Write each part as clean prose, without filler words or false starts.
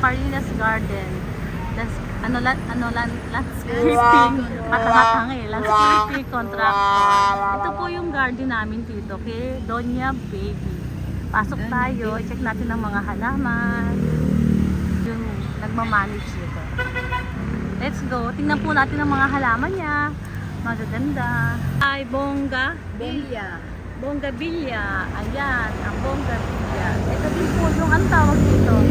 Farinas Garden. Landscaping. Matang-matang eh. Landscaping contractor. Ito po yung garden namin dito kay Doña Baby. Pasok tayo. I-check natin ang mga halaman. Yung nagmamanage dito. Let's go. Tingnan po natin ang mga halaman niya. Magaganda. Ay, Bilya. Bonggabilya. Ayan, ang bonggabilya. Ito din po yung ang tawag dito.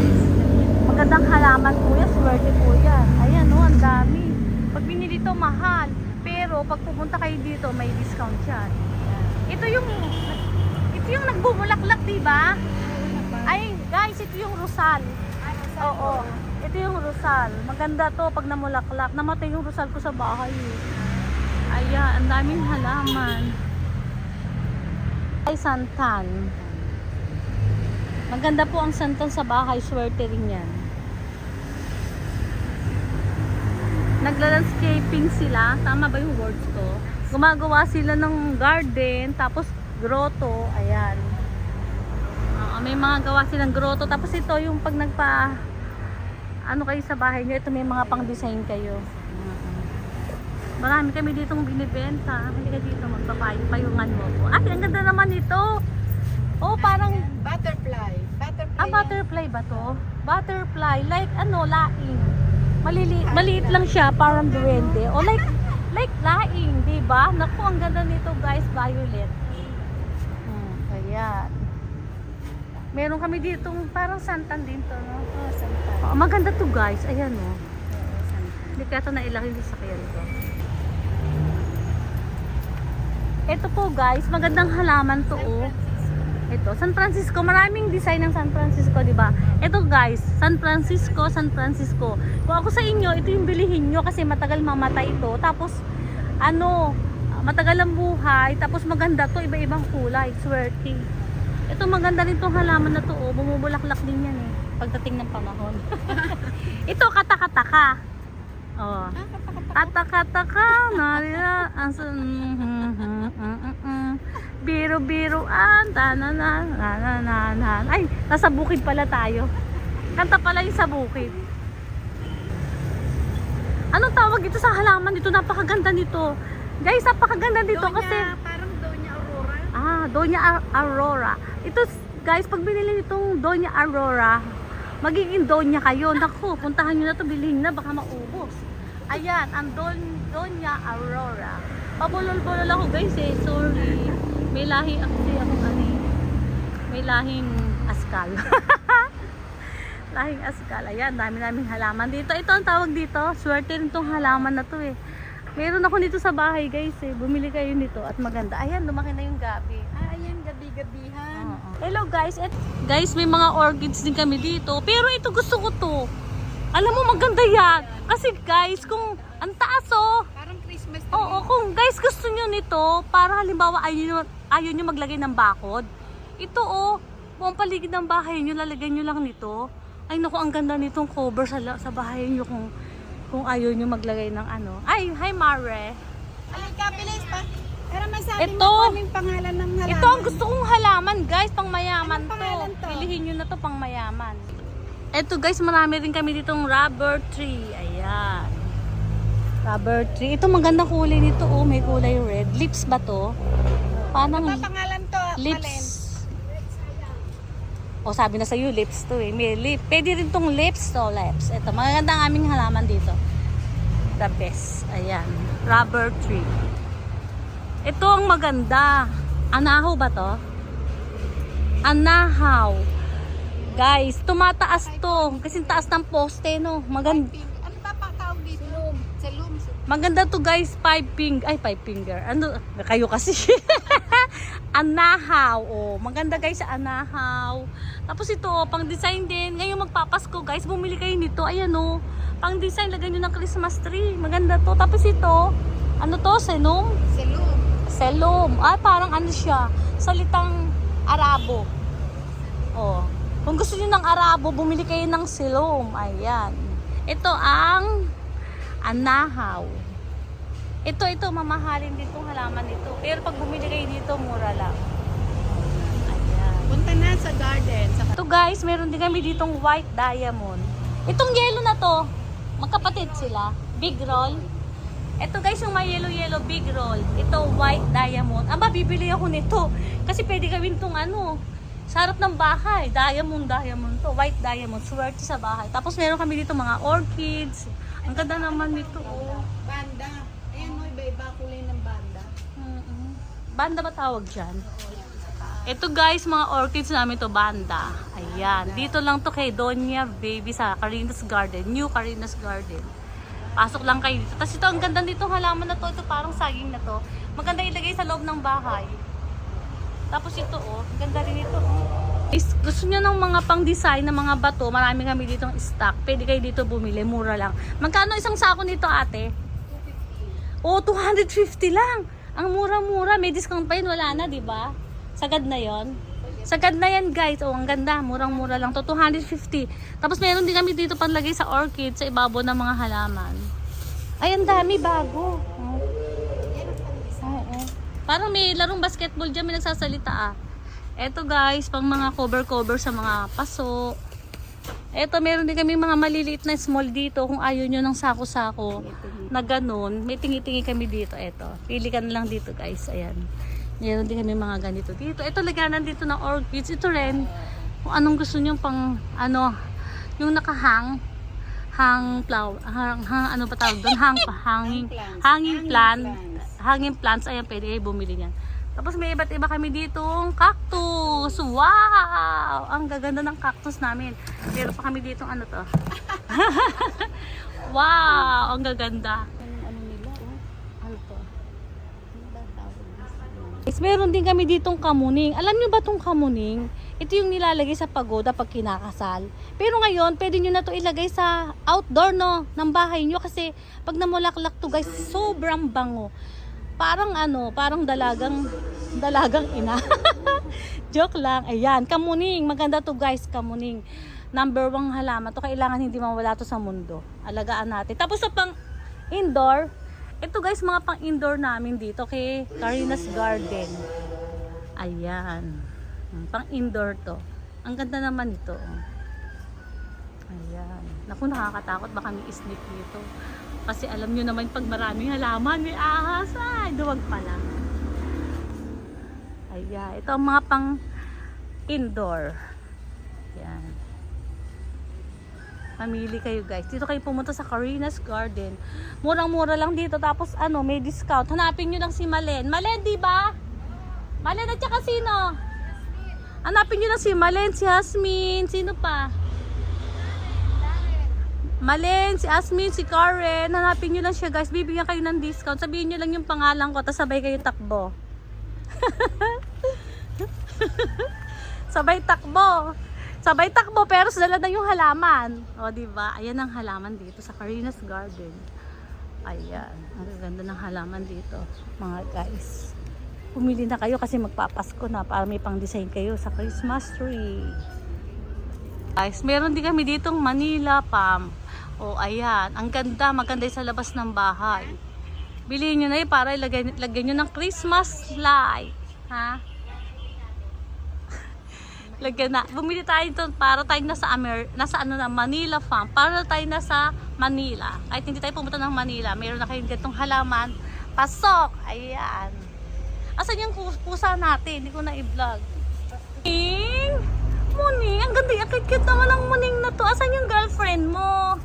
Magandang halaman po yan. Swerte po yan. Ayan o, ang dami. Pag binili ito, mahal. Pero pag pupunta kayo dito, may discount yan. Ito yung nagbubulaklak, diba? Ay, guys, ito yung Rosal. Oo. Ito yung Rosal. Maganda to pag namulaklak. Namatay yung Rosal ko sa bahay. Ayan, ang daming halaman. Ay, santan. Maganda po ang santan sa bahay. Swerte rin yan. Nagla-landscaping sila. Tama ba yung words ko? Gumagawa sila ng garden. Tapos grotto. Ayan. May mga gawa silang grotto. Tapos ito yung pag ano kayo sa bahay nyo. Ito may mga pang-design kayo. Marami kami ditong binibenta. Halika dito, magpapayungan mo po. Ay, ang ganda naman ito. Oh, parang Butterfly. butterfly ba to? Butterfly, like laing. Maliit lang siya, parang duwende. O like laing, di ba? Naku, ang ganda nito, guys, violet. Ayan. Meron kami ditong parang santan din to, no? Oh, santan. Oh, maganda to, guys. Ayan, no? Hindi kaya ito nailaki yung sakyan ko. Ito po, guys, magandang halaman to, oh. Ito, San Francisco. Maraming design ng San Francisco, di ba? Ito, guys, San Francisco. Kung ako sa inyo, ito yung bilihin nyo kasi matagal mamatay ito. Tapos, matagal ang buhay. Tapos maganda to, iba-ibang kulay. Swerte. Ito, maganda rin tong halaman na to, oh. Bumubulaklak din yan, eh. Pagdating ng panahon. Ito, katakataka. Oh. Katakataka. Biro-biruan. Ay, nasa bukid pala tayo. Kanta pala yung sa bukid. Anong tawag ito sa halaman dito? Napakaganda nito. Guys, napakaganda dito kasi Parang Doña Aurora. Doña Aurora. Ito, guys, pag binili nitong Doña Aurora, magiging Doña kayo. Naku, puntahan nyo na to, bilhin na, baka maubos. Ayan, ang Doña Aurora. Pabulol-bulol ako, guys, eh. Sorry. May lahi kasi ako, may lahing askal. Lahing askal. Ayan, dami-daming halaman dito. Ito ang tawag dito. Swerte rin tong halaman na to, eh. Meron ako dito sa bahay, guys, eh. Bumili kayo nito at maganda. Ayan, lumaki na yung gabi. Ayan, gabi-gabihan. Hello, guys. Guys, may mga orchids din kami dito. Pero ito, gusto ko to. Alam mo, maganda yan. Kasi, guys, kung ang taas, oh. Parang Christmas tree. Oo, kung guys gusto nyo nito, para halimbawa ayaw nyo maglagay ng bakod. Ito, oh. Buong paligid ng bahay nyo, lalagay nyo lang nito. Ay, naku, ang ganda nitong cover sa bahay nyo kung ayaw nyo maglagay ng ano. Ay, hi Mare. Halika, bilis pa. Pero masabi Ito. mo kung anong pangalan ng halaman. Ito ang gusto kong halaman, guys, pang mayaman Anong pangalan to? Pilihin nyo na to pang mayaman. Ito, guys, marami rin kami ditong rubber tree. Ayan. Rubber tree. Ito maganda kulay nito, oh, may kulay red. Lips ba to? Parang Ano ba pangalan to? lips. O, sabi na sa'yo, lips to, eh. May lip. Pwede rin tong lips to, lips. Ito, maganda ang aming halaman dito. The best. Ayan. Rubber tree. Ito ang maganda. Anahaw ba to? Anahaw. Guys, tumataas to. Kasi taas ng poste, no? Maganda. Ano ba pa tawag dito? Salum. Maganda to, guys. 5 finger. Ano? Kayo kasi. Anahaw. Oh, maganda, guys, sa anahaw. Tapos ito, pang design din. Ngayon magpapasko, guys. Bumili kayo nito. Ayan, oh. Pang design, lagay nyo ng Christmas tree. Maganda to. Tapos ito, ano to? Selum? Salum. Selum. Ay, parang ano siya. Salitang Arabo. Oh. Kung gusto niyo ng Arabo, bumili kayo ng selum. Ayan. Ito ang anahaw. Ito, mamahalin dito halaman dito. Pero pag bumili kayo dito, mura lang. Ayan. Punta na sa garden. Ito, guys, meron din kami ditong white diamond. Itong yellow na to, magkapatid sila. Big roll. Ito guys, yung may yellow big roll. Ito white diamond. Aba, bibili ako nito. Kasi pwede gawin tong ano, sa harap ng bahay. Diamond to. White diamond. Swerte sa bahay. Tapos meron kami dito mga orchids. Ang ganda naman nito. Oh. Banda. Ayan mo, iba-iba kulay ng banda. Banda ba tawag dyan? Ito guys, mga orchids namin to, banda. Ayan. Dito lang to kay Donya Baby sa Carina's Garden. New Carina's Garden. Pasok lang kayo dito. Tapos ito, ang ganda nitong halaman na to. Ito parang saging na to. Maganda ilagay sa loob ng bahay. Tapos ito, oh. Ang ganda rin ito, oh. Gusto nyo ng mga pang-design na mga bato, marami kami ditong stock. Pwede kayo dito bumili. Mura lang. Magkano isang sako nito, ate? 250. Oh, 250 lang. Ang mura-mura. May discount pa yun. Wala na, di ba? Sagad na yon. Sagad na yan, guys. Oh, ang ganda. Murang-mura lang to. 250. Tapos meron din kami dito panlagay sa orchid sa ibabaw ng mga halaman. Ay, ang dami bago. Oh. Oo. Parang may larong basketball dyan. May nagsasalita ah. Eto guys, pang mga cover sa mga paso. Eto, meron din kami mga maliliit na small dito. Kung ayaw nyo ng sako-sako na ganun, may tingi-tingi kami dito. Eto, pili ka na lang dito guys. Ayan. Meron din kami mga ganito dito. Ito, laganan dito ng orchids. Ito rin, kung anong gusto nyo pang, ano, yung nakahang, ano pa tawag doon? Hanging plants. Ayan, pwede kayo bumili niyan. Tapos may iba't iba kami ditong cactus. Wow! Ang gaganda ng cactus namin. Meron pa kami ditong ano to. Wow! Ang gaganda. Ano nila? Ano to? Meron din kami ditong kamuning. Alam nyo ba itong kamuning? Ito yung nilalagay sa pagoda pag kinakasal. Pero ngayon, pwede nyo na to ilagay sa outdoor no, ng bahay nyo. Kasi pag namulaklak to guys, sobrang bango. Parang ano, parang dalagang ina. Joke lang. Ayan, kamuning. Maganda to guys, kamuning. Number 1 halaman. To kailangan hindi mawala to sa mundo. Alagaan natin. Tapos sa pang indoor, ito guys, mga pang indoor namin dito kay Carina's Garden. Ayan. Pang indoor to. Ang ganda naman ito. Ayan. Naku, nakakatakot. Baka may snake dito. Kasi alam nyo naman pag maraming halaman, may ahas. Ay, duwag pala. Ayan. Ito ang mga pang indoor. Ayan. Mamili kayo guys. Dito kayo pumunta sa Carina's Garden. Murang-mura lang dito. Tapos ano, may discount. Hanapin nyo lang si Malen. Malen, di ba? Malen at saka sino? Hanapin nyo lang si Malen, si Hasmin. Sino pa? Malen, si Asmin, si Karen. Hanapin nyo lang siya guys. Bibigyan kayo ng discount. Sabihin nyo lang yung pangalan ko. Tapos sabay kayo takbo. Sabay takbo. Sabay takbo pero dala na yung halaman. O, diba? Ayan ang halaman dito sa Carina's Garden. Ayan. Ang ganda ng halaman dito, mga guys. Pumili na kayo kasi magpapasko na para may pang-design kayo sa Christmas tree. Guys, meron din kami ditong Manila Palm. O, ayan. Ang ganda. Maganda sa labas ng bahay. Bilihin nyo na yun para lagyan nyo ng Christmas light. Ha? Lagyan na. Bumili tayo ito para tayo nasa Manila Farm. Para tayo nasa Manila. Kahit hindi tayo pumunta ng Manila, meron na kayong ganitong halaman. Pasok! Ayan. Asan yung pusa natin? Hindi ko na i-vlog. Muning! Ang ganda. Ang cute naman ang muning na to. Asan yung girlfriend mo?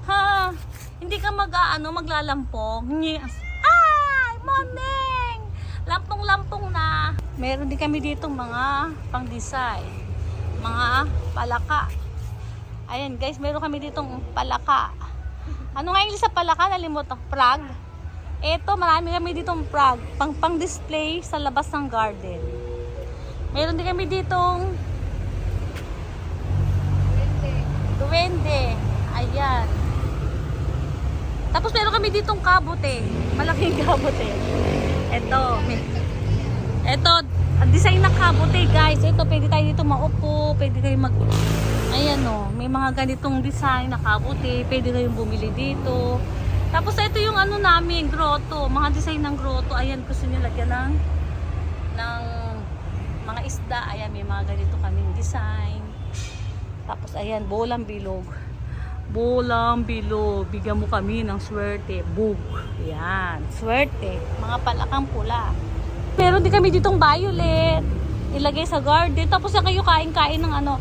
Ha? Hindi ka maglalampong. Ay! Muning! Lampong-lampong na. Meron din kami dito mga pang-design. Mga palaka. Ayan guys, meron kami ditong palaka. Ano nga yung sa palaka? Nalimutan. Frog. Eto, marami kami ditong frog. Pang-display sa labas ng garden. Meron din kami ditong duwende. Ayan. Tapos meron kami ditong kabote. Malaking kabote. Ito, ang design ng kabote guys. Ito, pwede tayo dito maupo. Pwede kayo ayan o, may mga ganitong design na kabote. Pwede kayong bumili dito. Tapos ito yung ano namin, grotto. Mga design ng grotto. Ayan, gusto nyo lagyan ng mga isda. Ayan, may mga ganito kaming design. Tapos ayan, bolang bilog. Bolang bilog. Bigyan mo kami ng swerte. Bug. Yan. Swerte. Mga palakang pula. Meron din kami ditong violet. Ilagay sa garden. Tapos na kayo kain-kain ng ano.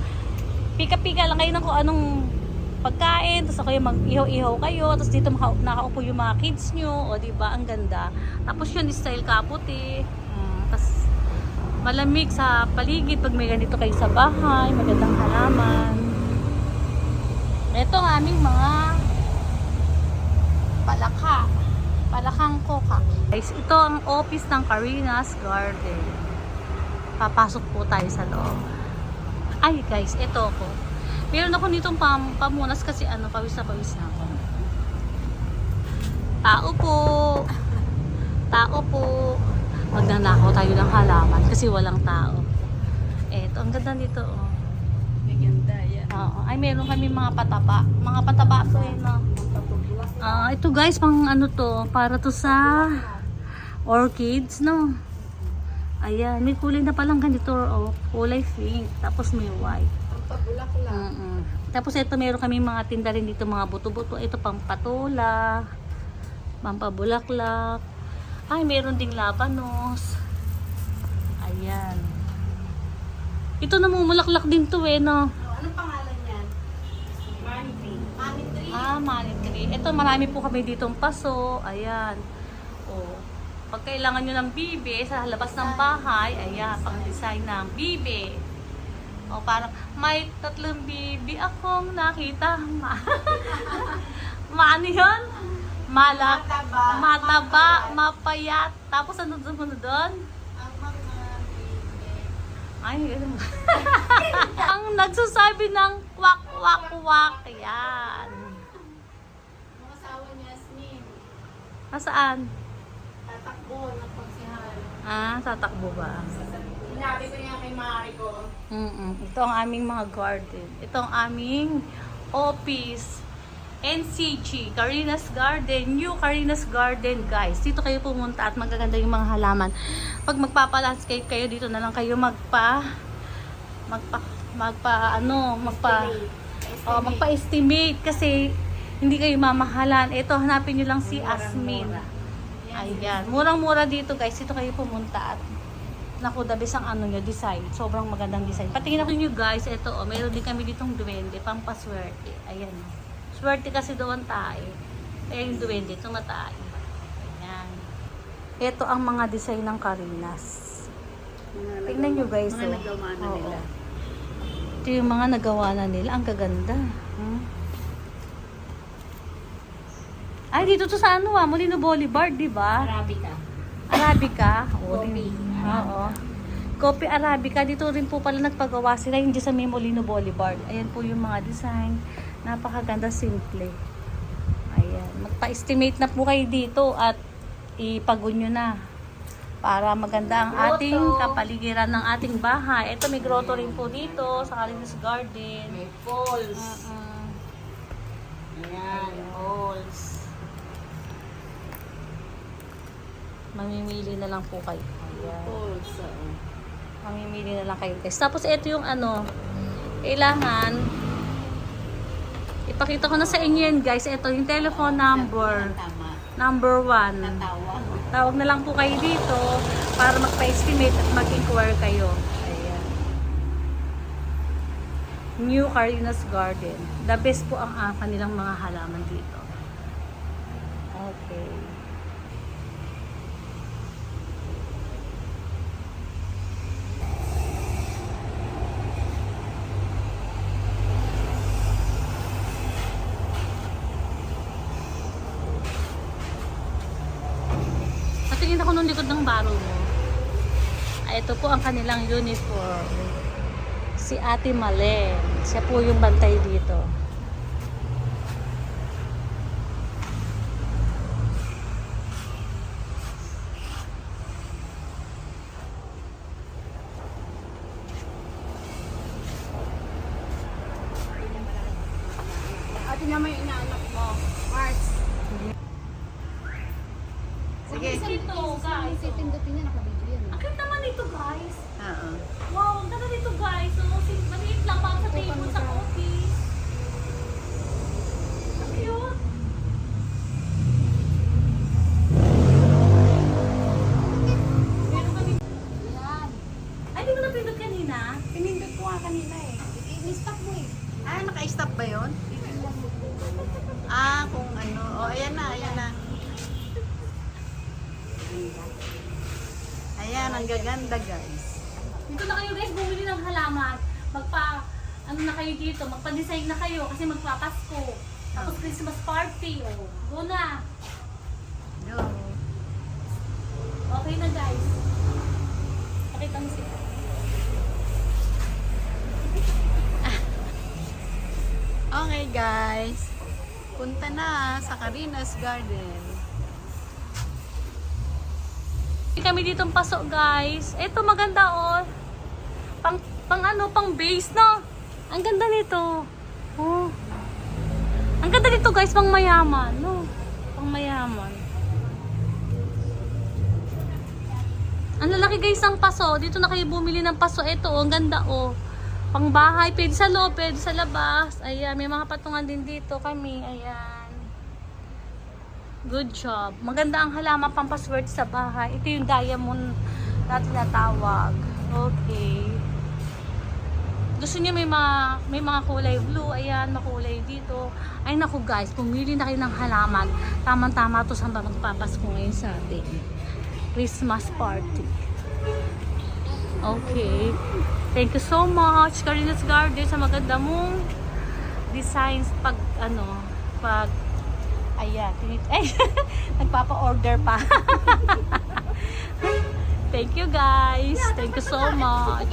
Pika-pika lang kayo ng kung anong pagkain. Tapos kayo mag-ihaw-ihaw kayo. Tapos dito nakaupo yung mga kids nyo. O diba? Ang ganda. Tapos yun, style kaputi. Tapos malamig sa paligid pag may ganito kayo sa bahay. Magandang halaman. Ito ang aming mga palakang coca. Guys, ito ang office ng Karina's Garden. Papasok po tayo sa loob. Ay guys, ito ako. Meron ako nitong pamunas kasi ano, pawis na ako. Tao po. Magnanakaw tayo ng halaman kasi walang tao. Eto, ang ganda nito oh. Maganda yan. Oo. Ay, meron kami mga pataba. Mga pataba to eh, no? Ito guys, pang ano to, para to sa orchids, no? Ayan, may kulay na palang ganito, oh. Kulay pink, tapos may white. Ang pabulak-lak. Tapos ito, meron kami mga tinda rin dito, mga buto-buto. Ito, pang patula, pampabulaklak. Ay, meron ding labanos. Ayan. Ito namumulaklak din to eh, no? Anong pangalan yan? Money tree. Money tree. Money tree. Ito, marami po kami ditong paso. Ayan. O, pag kailangan nyo ng bibe sa labas ng bahay, ayan, pang-design ng bibe. O, parang, may 3 bibe akong nakita. Maano yun? Mataba, mapayat. Tapos ano doon? Ang mga bibe. Ay, ang nagsasabi ng kwak, kwak, kwak. Yan. Ang asawa ni Yasmin. Nasaan? Tatakbo ng pagsihan. Tatakbo ba? Sinabi ko niya kay Mari ko. Ito ang aming mga garden. Ito ang aming office. NCG, Karina's Garden, New Karina's Garden, guys. Dito kayo pumunta at magaganda yung mga halaman. Pag magpapa-landscape kayo, dito na lang kayo magpa-estimate kasi hindi kayo mamahalan. Ito, hanapin nyo lang si Asmin. Ayan. Murang-mura dito, guys. Dito kayo pumunta at naku, the best ang ano nyo, design. Sobrang magandang design. Patingin ako nyo, guys. Ito, meron din kami ditong duwende, pampaswerte. Ayan. Swerte kasi doon tayo. Kaya yung duwende, tumatay. Ayan. Ito ang mga design ng Karina's. Tingnan nyo guys. Mga nagawa na nila. Ito yung mga nagawa na nila. Ang gaganda. Ay, dito to sa ano Molino Boulevard, di ba? Arabica. Coffee. Oo. Coffee Arabica. Dito rin po pala nagpagawa sila. Hindi sa may Molino Boulevard. Ayan po yung mga design. Napakaganda, simple. Ayan. Magpa-estimate na po kayo dito at ipagod nyo na para maganda ang ating kapaligiran ng ating bahay. Ito, may grotto rin po dito sa Karina's Garden. May falls. Ayan, falls. Mamimili na lang po kayo. Ayan. Falls. Mamimili na lang kayo guys. Tapos ito yung ano, kailangan ipakita ko na sa inyo yan guys. Ito yung telephone number. Number 1. Tawag na lang po kayo dito para magpa-estimate at mag-inquire kayo. Ayan. New Karina's Garden. The best po ang kanilang mga halaman dito. Okay. Tingin ako nung likod ng baro mo. Ito po ang kanilang uniform. Si Ate Malen. Siya po yung bantay dito. Ate naman yung inaanak mo. Mars. Sige. Ito, guys. Pindutin niya, nakabidyo yan. Ang ganda naman ito, guys. Oo. Wow, ang ganda nito, guys. So, maliit lang para sa table sa office. Ayan, ang gaganda guys. Dito na kayo guys, bumili ng halaman. Ano na kayo dito, magpa-design na kayo kasi magpapasko. Tapos Christmas party, oh. Go na. Go. Okay na guys. Pakita mo sila. Okay guys. Punta na sa Carina's Garden. Kami ditong pasok guys. Ito maganda oh. Pang base no. Ang ganda nito. Oh. Ang ganda nito guys, pang mayaman, no. Pang mayaman. Ang lalaki guys ang paso. Dito na kayo bumili ng paso. Ito oh, ang ganda oh. Pang bahay, pwede sa loob, pwede sa labas. Ayan, may mga patungan din dito kami. Ayan. Good job. Maganda ang halaman pang password sa bahay. Ito yung diamond na tinatawag. Okay. Gusto niyo may mga kulay blue, ayan, makulay dito. Ay naku guys, pumili na kayo ng halaman. Tamang-tama to sa magpapasko ngayon sa atin. Christmas party. Okay. Thank you so much, Carina's Garden, sa maganda mong designs ayan, nagpapa-order pa. Thank you guys. Thank you so much.